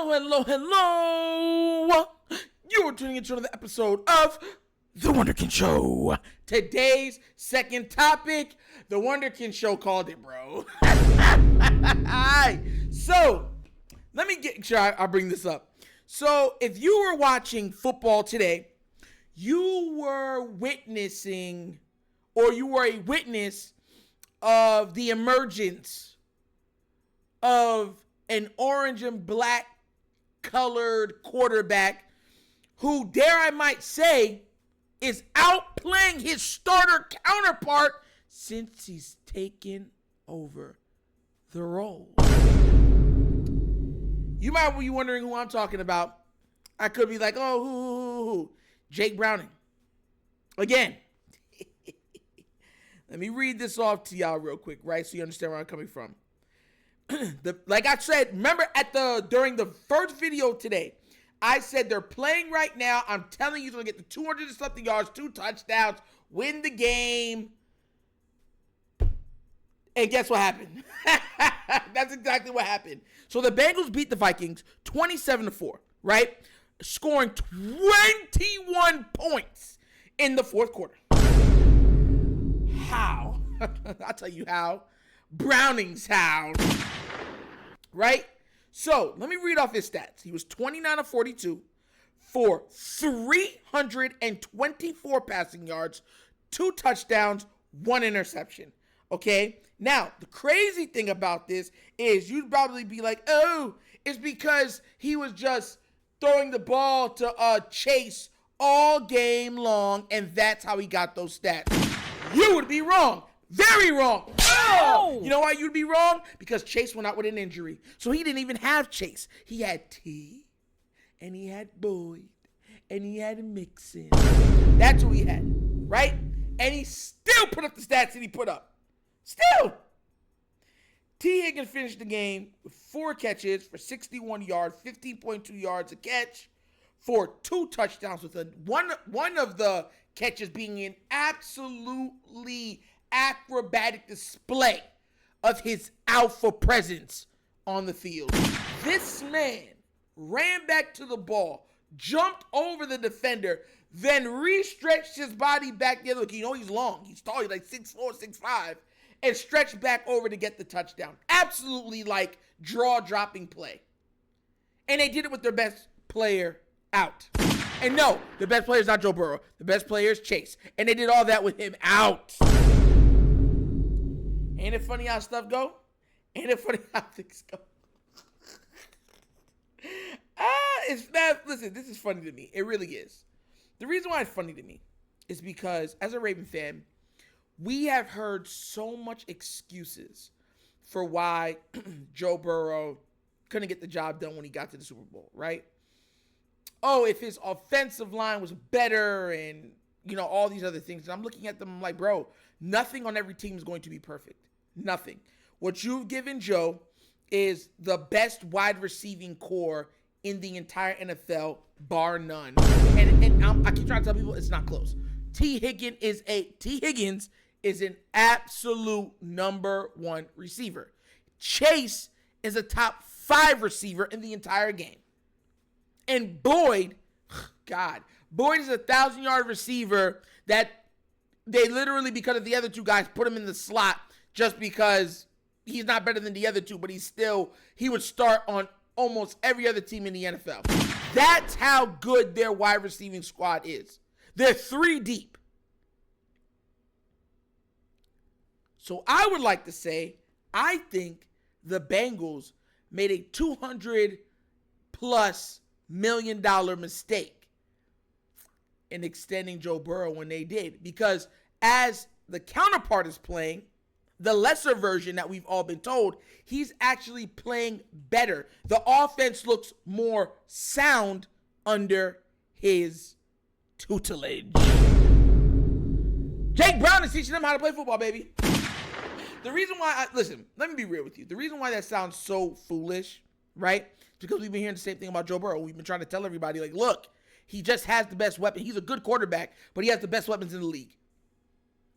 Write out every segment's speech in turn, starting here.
Hello. You are tuning into another episode of The Wunderkind Show. Today's second topic, The Wunderkind Show called it, bro. So, let me get sure I bring this up. So, if you were watching football today, you were witnessing, or you were a witness of the emergence of an orange and black colored quarterback who, dare I might say, is outplaying his starter counterpart since he's taken over the role. You might be wondering who I'm talking about. I could be like, oh, who? Jake Browning. Again. Let me read this off to y'all real quick, right? So you understand where I'm coming from. Like I said, remember during the first video today, I said they're playing right now. I'm telling you, they're going to get the 200 and something yards, 2 touchdowns, win the game. And guess what happened? That's exactly what happened. So the Bengals beat the Vikings 27-4, right? Scoring 21 points in the fourth quarter. How? I'll tell you how. Browning's how. Right? So, let me read off his stats. He was 29 of 42 for 324 passing yards, 2 touchdowns, 1 interception. Okay? Now, the crazy thing about this is you'd probably be like, oh, it's because he was just throwing the ball to Chase all game long, and that's how he got those stats. You would be wrong. Very wrong. Oh! You know why you'd be wrong? Because Chase went out with an injury. So he didn't even have Chase. He had T, and he had Boyd, and he had Mixon. That's who he had, right? And he still put up the stats that he put up. Still. T. Higgins finished the game with 4 catches for 61 yards, 15.2 yards a catch for 2 touchdowns, with one of the catches being an absolutely acrobatic display of his alpha presence on the field. This man ran back to the ball, jumped over the defender, then re-stretched his body back the other way. You know he's long. He's tall. He's like 6'4", 6'5", and stretched back over to get the touchdown. Absolutely like jaw-dropping play. And they did it with their best player out. And no, the best player is not Joe Burrow. The best player is Chase. And they did all that with him out. Ain't it funny how stuff go? Ain't it funny how things go? Listen, this is funny to me. It really is. The reason why it's funny to me is because, as a Raven fan, we have heard so much excuses for why Joe Burrow couldn't get the job done when he got to the Super Bowl, right? Oh, if his offensive line was better and, all these other things. And I'm looking at them, I'm like, bro, nothing on every team is going to be perfect. Nothing. What you've given Joe is the best wide receiving core in the entire NFL, bar none. And I keep trying to tell people it's not close. T. Higgins is an absolute number 1 receiver. Chase is a top 5 receiver in the entire game. And Boyd is a 1,000-yard receiver that they literally, because of the other 2 guys, put him in the slot just because he's not better than the other 2, but he would start on almost every other team in the NFL. That's how good their wide receiving squad is. They're 3 deep. So I would like to say, I think the Bengals made a $200+ million mistake in extending Joe Burrow when they did. Because as the counterpart is playing, the lesser version that we've all been told, he's actually playing better. The offense looks more sound under his tutelage. Jake Brown is teaching them how to play football, baby. The reason why, listen, let me be real with you. The reason why that sounds so foolish, right? Because we've been hearing the same thing about Joe Burrow. We've been trying to tell everybody, like, look, he just has the best weapon. He's a good quarterback, but he has the best weapons in the league.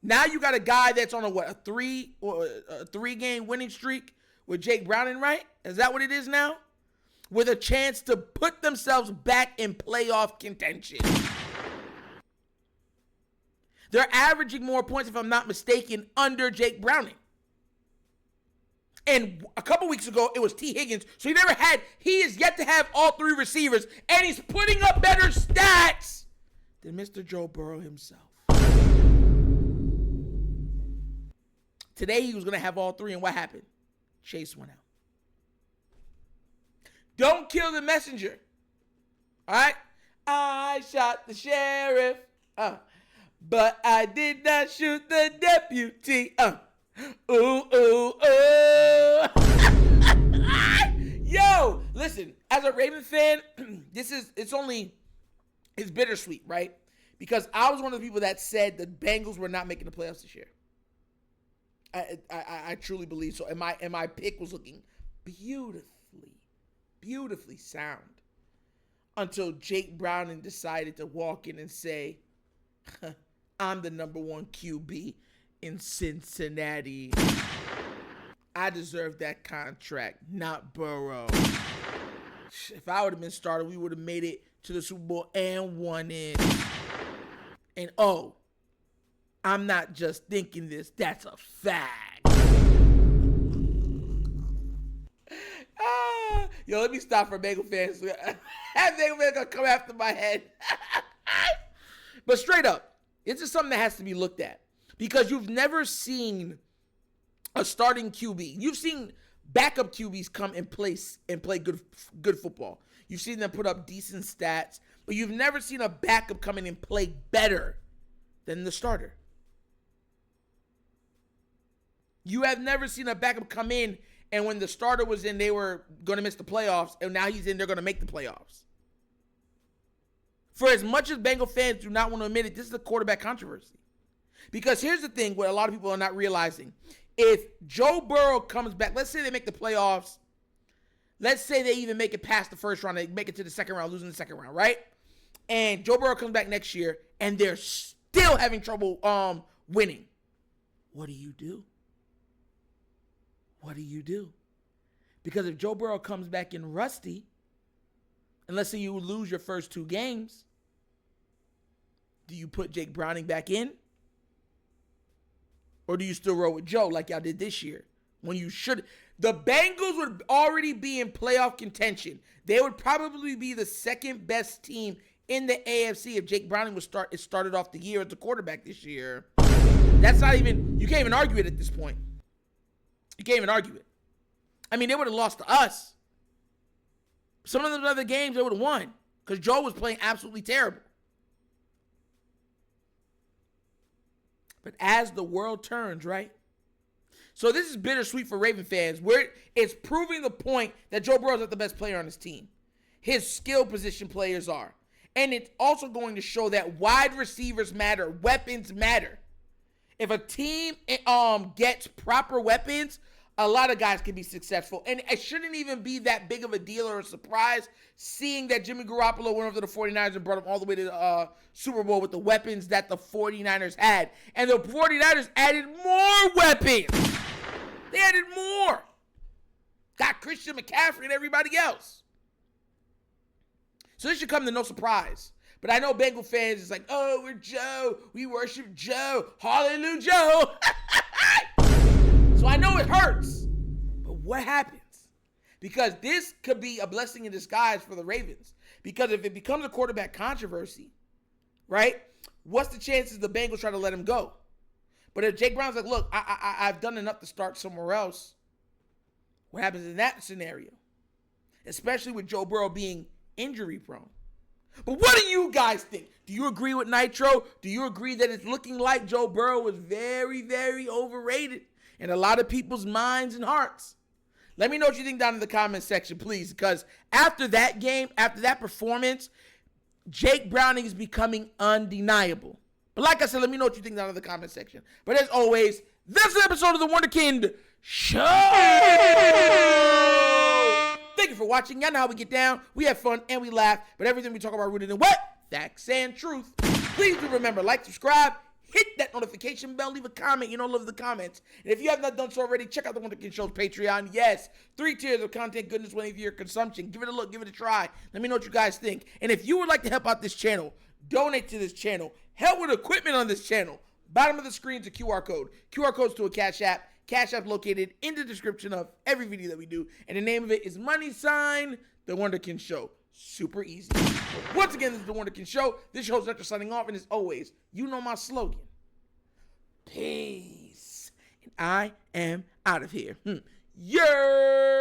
Now you got a guy that's on a 3-game winning streak with Jake Browning, right? Is that what it is now? with a chance to put themselves back in playoff contention. They're averaging more points, if I'm not mistaken, under Jake Browning. And a couple weeks ago, it was T. Higgins. So he is yet to have all three receivers. And he's putting up better stats than Mr. Joe Burrow himself. Today, he was going to have all three. And what happened? Chase went out. Don't kill the messenger. All right? I shot the sheriff. But I did not shoot the deputy. Ooh, ooh, ooh. Yo, listen, as a Raven fan, it's bittersweet, right? Because I was one of the people that said the Bengals were not making the playoffs this year. I truly believe so. And my pick was looking beautifully sound until Jake Browning decided to walk in and say, I'm the number one QB in Cincinnati. I deserve that contract, not Burrow. If I would have been starter, we would have made it to the Super Bowl and won it. And I'm not just thinking this, that's a fact. Yo, let me stop for Bengal fans. Bengal fans gonna come after my head. But straight up, it's just something that has to be looked at. Because you've never seen a starting QB. You've seen backup QBs come and play good football. You've seen them put up decent stats, but you've never seen a backup come in and play better than the starter. You have never seen a backup come in, and when the starter was in, they were going to miss the playoffs, and now he's in, they're going to make the playoffs. For as much as Bengal fans do not want to admit it, this is a quarterback controversy. Because here's the thing, what a lot of people are not realizing. If Joe Burrow comes back, let's say they make the playoffs. Let's say they even make it past the first round. They make it to the second round, losing the second round, right? And Joe Burrow comes back next year, and they're still having trouble winning. What do you do? What do you do? Because if Joe Burrow comes back in rusty, and let's say you lose your first two games, do you put Jake Browning back in? Or do you still roll with Joe like y'all did this year? When you should. The Bengals would already be in playoff contention. They would probably be the second best team in the AFC if Jake Browning started off the year as the quarterback this year. That's not even, you can't even argue it at this point. You can't even argue it. I mean, they would have lost to us. Some of those other games they would have won because Joe was playing absolutely terrible. But as the world turns, right? So this is bittersweet for Raven fans, where it's proving the point that Joe Burrow is not the best player on his team. His skill position players are. And it's also going to show that wide receivers matter. Weapons matter. If a team gets proper weapons, a lot of guys can be successful. And it shouldn't even be that big of a deal or a surprise seeing that Jimmy Garoppolo went over to the 49ers and brought them all the way to the Super Bowl with the weapons that the 49ers had. And the 49ers added more weapons. They added more. Got Christian McCaffrey and everybody else. So this should come to no surprise. But I know Bengal fans is like, oh, we're Joe. We worship Joe. Hallelujah, Joe. So I know it hurts. But what happens? Because this could be a blessing in disguise for the Ravens. Because if it becomes a quarterback controversy, right, what's the chances the Bengals try to let him go? But if Jake Brown's like, look, I've done enough to start somewhere else, what happens in that scenario? Especially with Joe Burrow being injury prone. But what do you guys think? Do you agree with Nitro? Do you agree that it's looking like Joe Burrow was very, very overrated in a lot of people's minds and hearts? Let me know what you think down in the comment section, please, because after that game, after that performance, Jake Browning is becoming undeniable. But like I said, let me know what you think down in the comment section. But as always, this is an episode of The Wunderkind Show. Thank you for watching. Y'all know how we get down. We have fun and we laugh. But everything we talk about rooted in what? Facts and truth. Please do remember, like, subscribe, hit that notification bell, leave a comment. You know, love the comments. And if you have not done so already, check out the Wunderkind Show's Patreon. Yes, 3 tiers of content goodness waiting for your consumption. Give it a look, give it a try. Let me know what you guys think. And if you would like to help out this channel, donate to this channel, help with equipment on this channel, bottom of the screen is a QR code. QR code's to a Cash App. Cash App located in the description of every video that we do. And the name of it is The Wunderkind Show. Super easy. Once again, this is The Wunderkind Show. This show's Dr. signing off, and as always, you know my slogan. Peace. And I am out of here. Yeah.